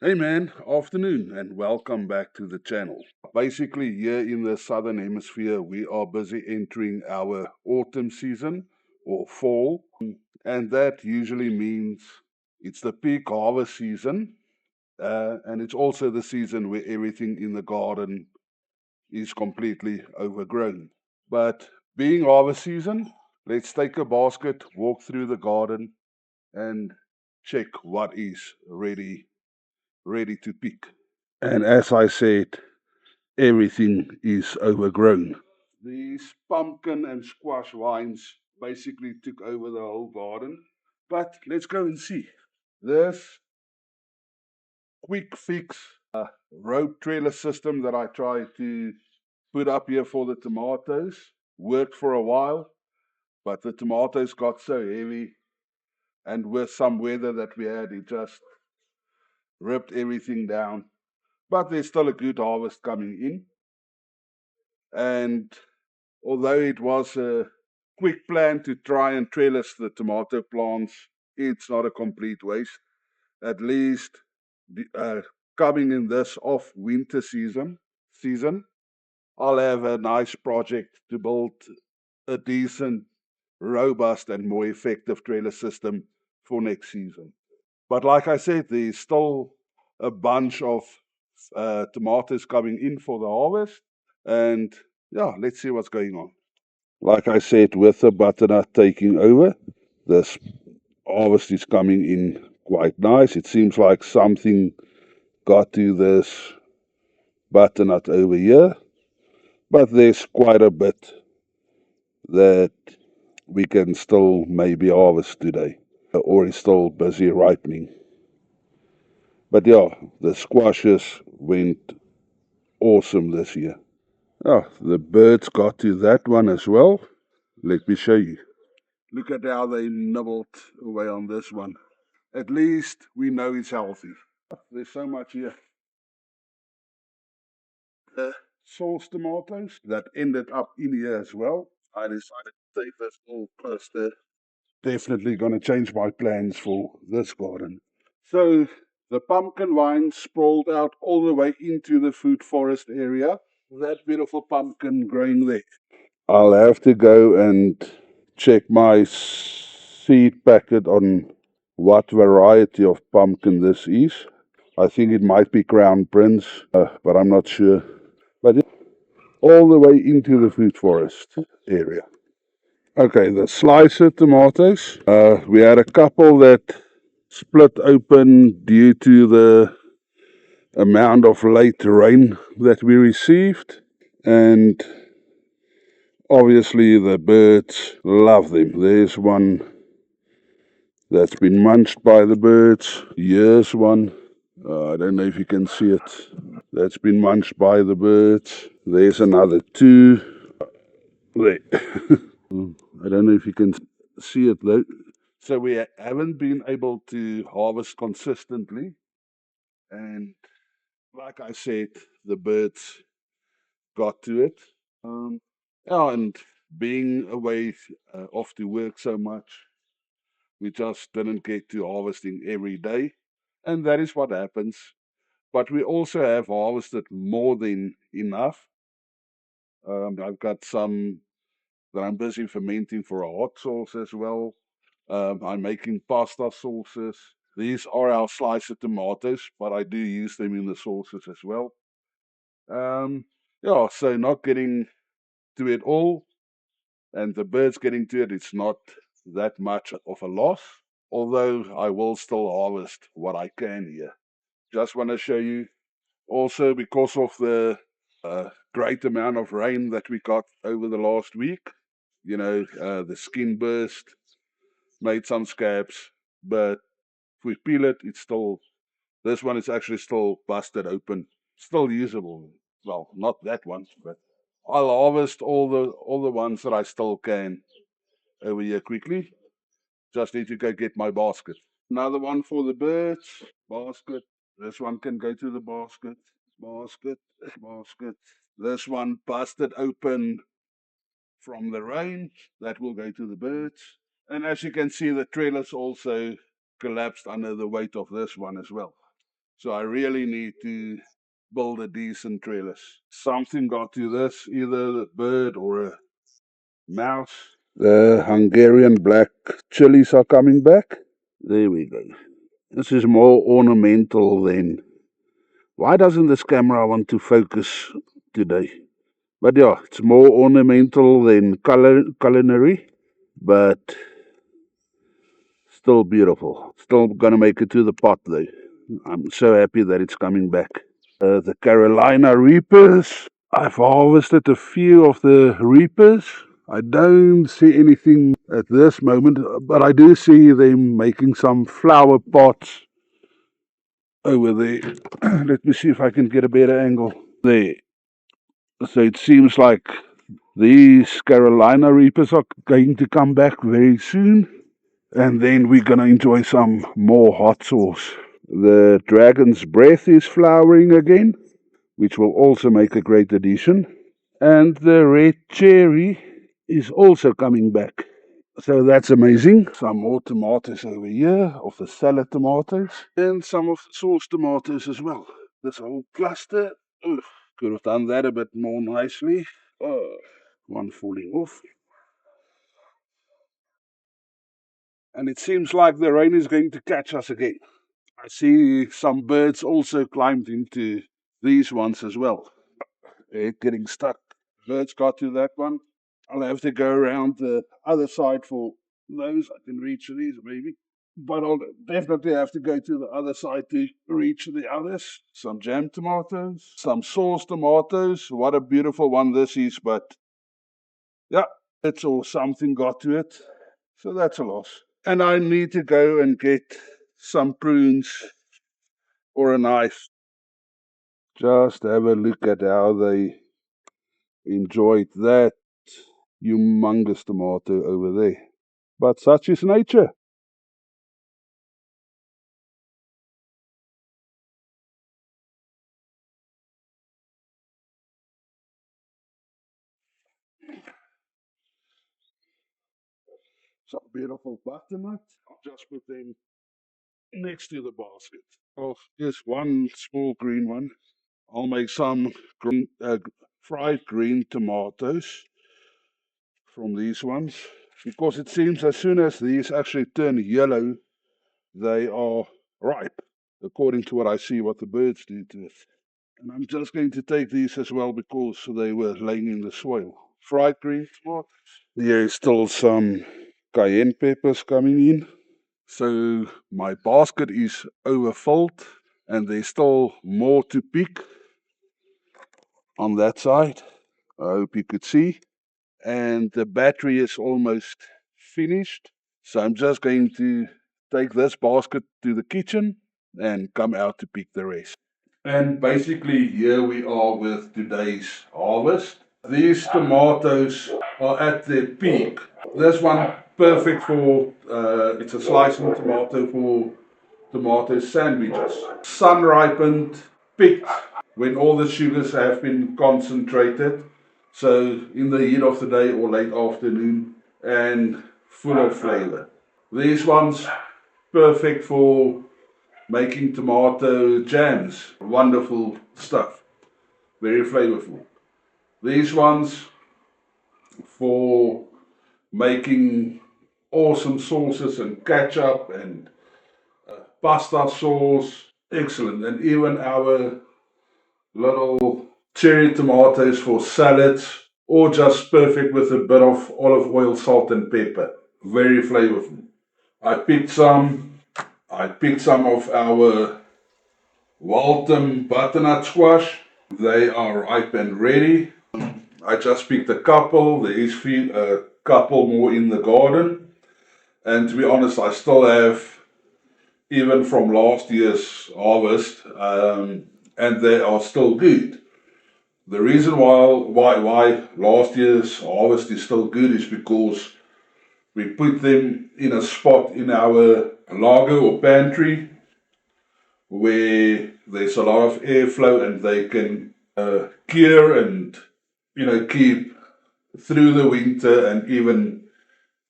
Hey man, afternoon and welcome back to the channel. Basically, here in the southern hemisphere, we are busy entering our autumn season or fall, and that usually means it's the peak harvest season, and it's also the season where everything in the garden is completely overgrown. But being harvest season, let's take a basket, walk through the garden, and check what is ready to pick. And as I said, everything is overgrown. These pumpkin and squash vines basically took over the whole garden. But let's go and see. This quick fix rope trailer system that I tried to put up here for the tomatoes worked for a while, but the tomatoes got so heavy, and with some weather that we had, it just ripped everything down. But there's still a good harvest coming in. And although it was a quick plan to try and trellis the tomato plants, it's not a complete waste. At least coming in this off winter season, I'll have a nice project to build a decent, robust, and more effective trellis system for next season. But like I said, there's still a bunch of tomatoes coming in for the harvest, and yeah, let's see what's going on. Like I said, with the butternut taking over, this harvest is coming in quite nice. It seems like something got to this butternut over here, but there's quite a bit that we can still maybe harvest today, or is still busy ripening. But yeah, the squashes went awesome this year. Oh, the birds got to that one as well. Let me show you. Look at how they nibbled away on this one. At least we know it's healthy. There's so much here. The sauce tomatoes that ended up in here as well. I decided to take this all cluster. Definitely going to change my plans for this garden. So the pumpkin vines sprawled out all the way into the food forest area. That beautiful pumpkin growing there. I'll have to go and check my seed packet on what variety of pumpkin this is. I think it might be Crown Prince, but I'm not sure. But yeah, all the way into the food forest area. Okay, the slicer tomatoes. We had a couple that split open due to the amount of late rain that we received, and obviously the birds love them. There's one that's been munched by the birds. Here's one. I don't know if you can see it. That's been munched by the birds. There's another two. There. I don't know if you can see it though. So we haven't been able to harvest consistently. And like I said, the birds got to it. Yeah, and being away off to work so much, we just didn't get to harvesting every day. And that is what happens. But we also have harvested more than enough. I've got some that I'm busy fermenting for a hot sauce as well. I'm making pasta sauces. These are our sliced tomatoes, but I do use them in the sauces as well. Um, yeah, so not getting to it all, and the birds getting to it, it's not that much of a loss. Although I will still harvest what I can here. Just want to show you also because of the great amount of rain that we got over the last week. The skin burst, made some scabs, but if we peel it, it's still, this one is actually still busted open, still usable. Well, not that one, but I'll harvest all the ones that I still can over here quickly. Just need to go get my basket. Another one for the birds. Basket. This one can go to the basket. Basket. Basket. This one busted open from the rain. That will go to the birds. And as you can see, the trellis also collapsed under the weight of this one as well. So I really need to build a decent trellis. Something got to this, either a bird or a mouse. The Hungarian black chilies are coming back. There we go. This is more ornamental than. Why doesn't this camera want to focus today? But yeah, it's more ornamental than culinary, but still beautiful. Still gonna make it to the pot though. I'm so happy that it's coming back. The Carolina Reapers. I've harvested a few of the Reapers. I don't see anything at this moment, but I do see them making some flower pots over there. Let me see if I can get a better angle. There. So it seems like these Carolina Reapers are going to come back very soon. And then we're going to enjoy some more hot sauce. The Dragon's Breath is flowering again, which will also make a great addition. And the Red Cherry is also coming back. So that's amazing. Some more tomatoes over here, of the salad tomatoes, and some of the sauce tomatoes as well. This whole cluster. Ugh, could have done that a bit more nicely. One falling off. And it seems like the rain is going to catch us again. I see some birds also climbed into these ones as well. They're getting stuck. Birds got to that one. I'll have to go around the other side for those. I can reach these maybe. But I'll definitely have to go to the other side to reach the others. Some jam tomatoes, some sauce tomatoes. What a beautiful one this is, but yeah, it's all something got to it. So that's a loss. And I need to go and get some prunes or a knife. Just have a look at how they enjoyed that humongous tomato over there. But such is nature. Some beautiful butternut. I'll just put them next to the basket. Oh, here's one small green one. I'll make some fried green tomatoes from these ones because it seems as soon as these actually turn yellow, they are ripe, according to what I see what the birds do to it. And I'm just going to take these as well because they were laying in the soil. Fried green tomatoes. There's still some cayenne peppers coming in. So my basket is overfilled and there's still more to pick on that side. I hope you could see. And the battery is almost finished. So I'm just going to take this basket to the kitchen and come out to pick the rest. And basically, here we are with today's harvest. These tomatoes are at their peak. This one perfect for it's a slicing tomato for tomato sandwiches. Sun ripened, picked when all the sugars have been concentrated. So in the heat of the day or late afternoon, and full of flavor. These ones perfect for making tomato jams. Wonderful stuff. Very flavorful. These ones for making awesome sauces and ketchup and pasta sauce. Excellent. And even our little cherry tomatoes for salads, or just perfect with a bit of olive oil, salt, and pepper. Very flavorful. I picked some. I picked some of our Waltham butternut squash. They are ripe and ready. I just picked a couple. There is a couple more in the garden. And to be honest, I still have, even from last year's harvest, and they are still good. The reason why last year's harvest is still good is because we put them in a spot in our larder or pantry where there's a lot of airflow and they can cure and keep through the winter and even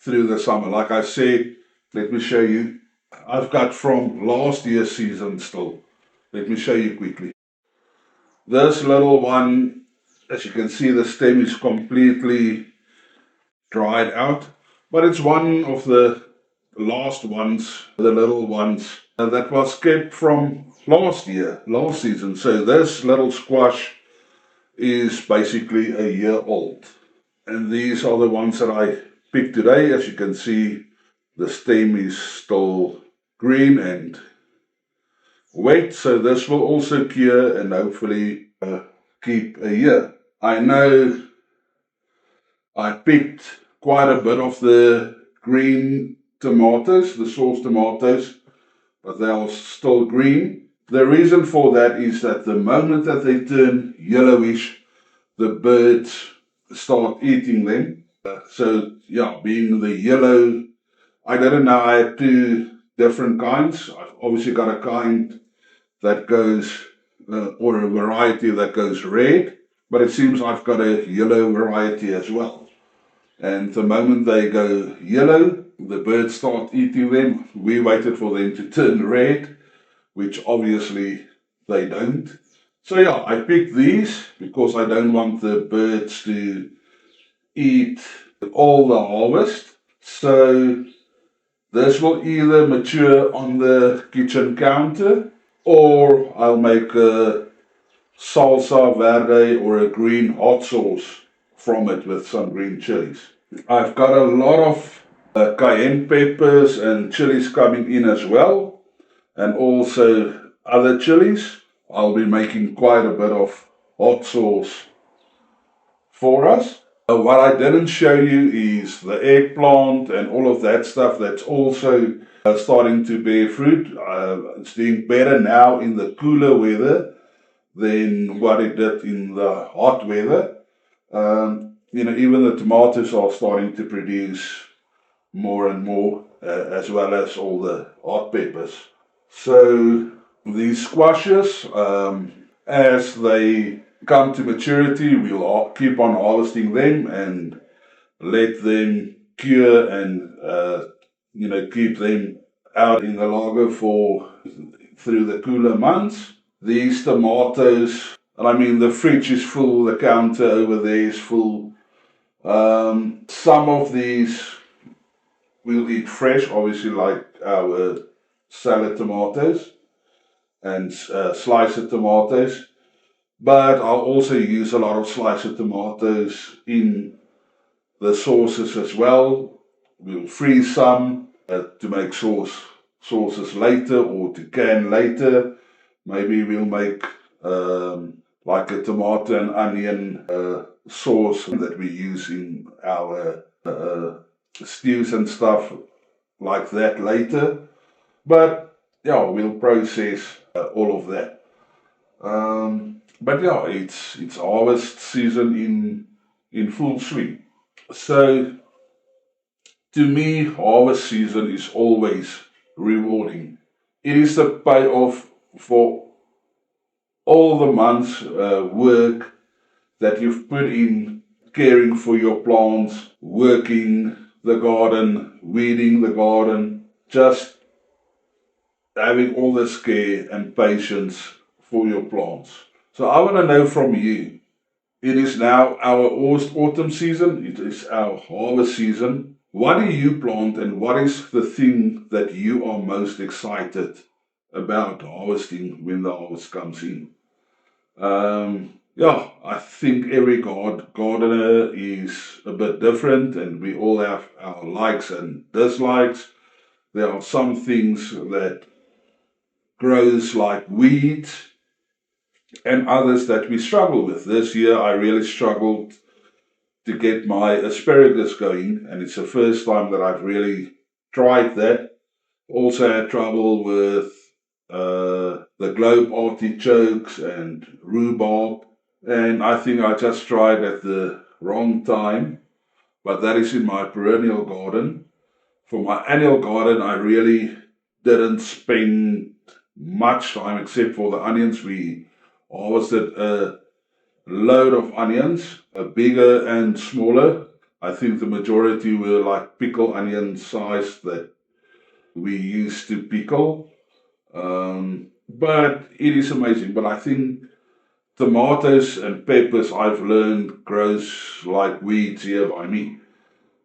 through the summer. Like I said, let me show you. I've got from last year's season still. Let me show you quickly. This little one, as you can see, the stem is completely dried out, but it's one of the last ones, the little ones, that was kept from last season. So this little squash is basically a year old. And these are the ones that I picked today. As you can see, the stem is still green and wet, so this will also cure and hopefully keep a year. I know I picked quite a bit of the green tomatoes, the sauce tomatoes, but they are still green. The reason for that is that the moment that they turn yellowish, the birds start eating them. So yeah, being the yellow, I didn't know I had two different kinds. I've obviously got a kind that goes, or a variety that goes red, but it seems I've got a yellow variety as well. And the moment they go yellow, the birds start eating them. We waited for them to turn red, which obviously they don't. So yeah, I picked these because I don't want the birds to eat all the harvest. So this will either mature on the kitchen counter or I'll make a salsa verde or a green hot sauce from it with some green chilies. I've got a lot of cayenne peppers and chilies coming in as well, and also other chilies. I'll be making quite a bit of hot sauce for us. What I didn't show you is the eggplant and all of that stuff that's also starting to bear fruit. It's doing better now in the cooler weather than what it did in the hot weather. Even the tomatoes are starting to produce more and more, as well as all the hot peppers. So these squashes, as they come to maturity, we'll keep on harvesting them and let them cure and keep them out in the lager for through the cooler months. These tomatoes, and I mean the fridge is full, the counter over there is full. Some of these we'll eat fresh, obviously, like our salad tomatoes and sliced tomatoes. But I'll also use a lot of sliced tomatoes in the sauces as well. We'll freeze some to make sauces later or to can later. Maybe we'll make like a tomato and onion sauce that we use in our stews and stuff like that later. But yeah, we'll process all of that. But yeah, it's harvest season in full swing. So to me, harvest season is always rewarding. It is the payoff for all the months' work that you've put in caring for your plants, working the garden, weeding the garden, just having all this care and patience for your plants. So I want to know from you. It is now our autumn season. It is our harvest season. What do you plant and what is the thing that you are most excited about harvesting when the harvest comes in? Yeah, I think every gardener is a bit different and we all have our likes and dislikes. There are some things that grows like weeds and others that we struggle with. This year I really struggled to get my asparagus going, and it's the first time that I've really tried that. Also had trouble with the globe artichokes and rhubarb, and I think I just tried at the wrong time, but that is in my perennial garden. For my annual garden, I really didn't spend much time except for the onions. We harvested a load of onions, bigger and smaller. I think the majority were like pickle onion size that we used to pickle. But it is amazing. But I think tomatoes and peppers, I've learned, grows like weeds here by me.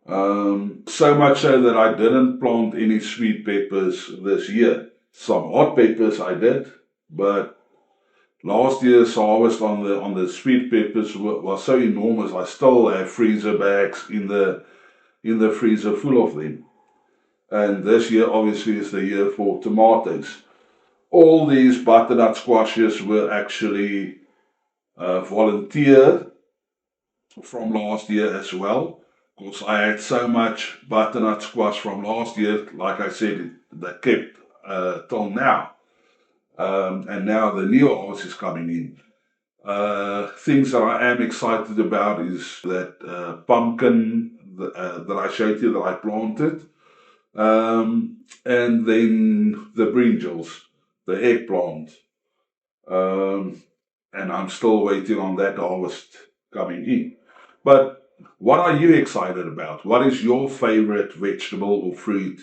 So much so that I didn't plant any sweet peppers this year. Some hot peppers I did, but last year's harvest on the sweet peppers was so enormous. I still have freezer bags in the freezer full of them. And this year obviously is the year for tomatoes. All these butternut squashes were actually volunteered from last year as well. Because I had so much butternut squash from last year, like I said, that kept till now. And now the new harvest is coming in. Things that I am excited about is that pumpkin that I showed you that I planted, and then the brinjals, the eggplant, um, and I'm still waiting on that harvest coming in. But what are you excited about? What is your favorite vegetable or fruit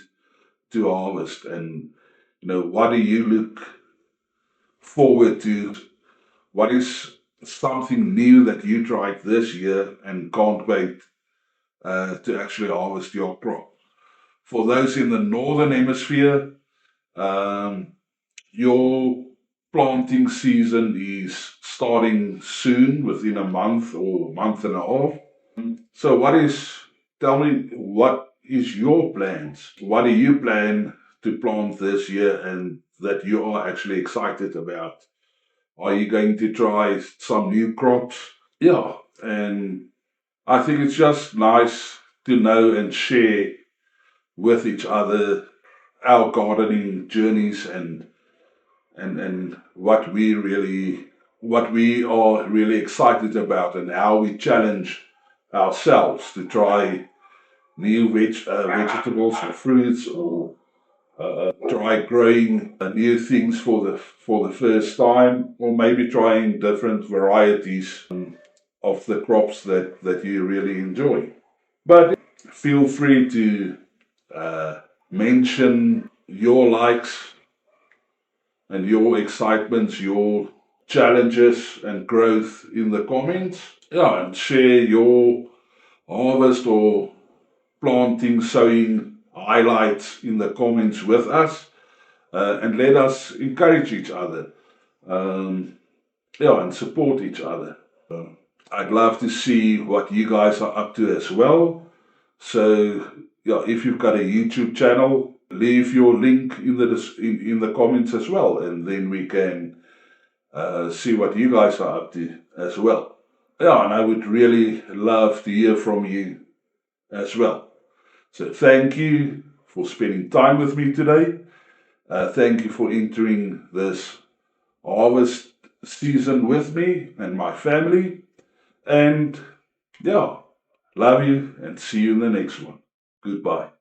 to harvest? And what do you look forward to? What is something new that you tried this year and can't wait to actually harvest your crop? For those in the northern hemisphere, um, your planting season is starting soon, within a month or month and a half. So, tell me, what is your plans? What do you plan to plant this year and that you are actually excited about? Are you going to try some new crops? Yeah, and I think it's just nice to know and share with each other our gardening journeys and what we are really excited about and how we challenge ourselves to try new vegetables or fruits or try growing new things for the first time, or maybe trying different varieties of the crops that you really enjoy. But feel free to mention your likes and your excitements, your challenges and growth in the comments. Yeah, and share your harvest or planting, sowing highlights in the comments with us, and let us encourage each other. Yeah, and support each other. I'd love to see what you guys are up to as well. So, yeah, if you've got a YouTube channel, leave your link in the comments as well, and then we can see what you guys are up to as well. Yeah, and I would really love to hear from you as well. So, thank you for spending time with me today. Thank you for entering this harvest season with me and my family. And yeah, love you and see you in the next one. Goodbye.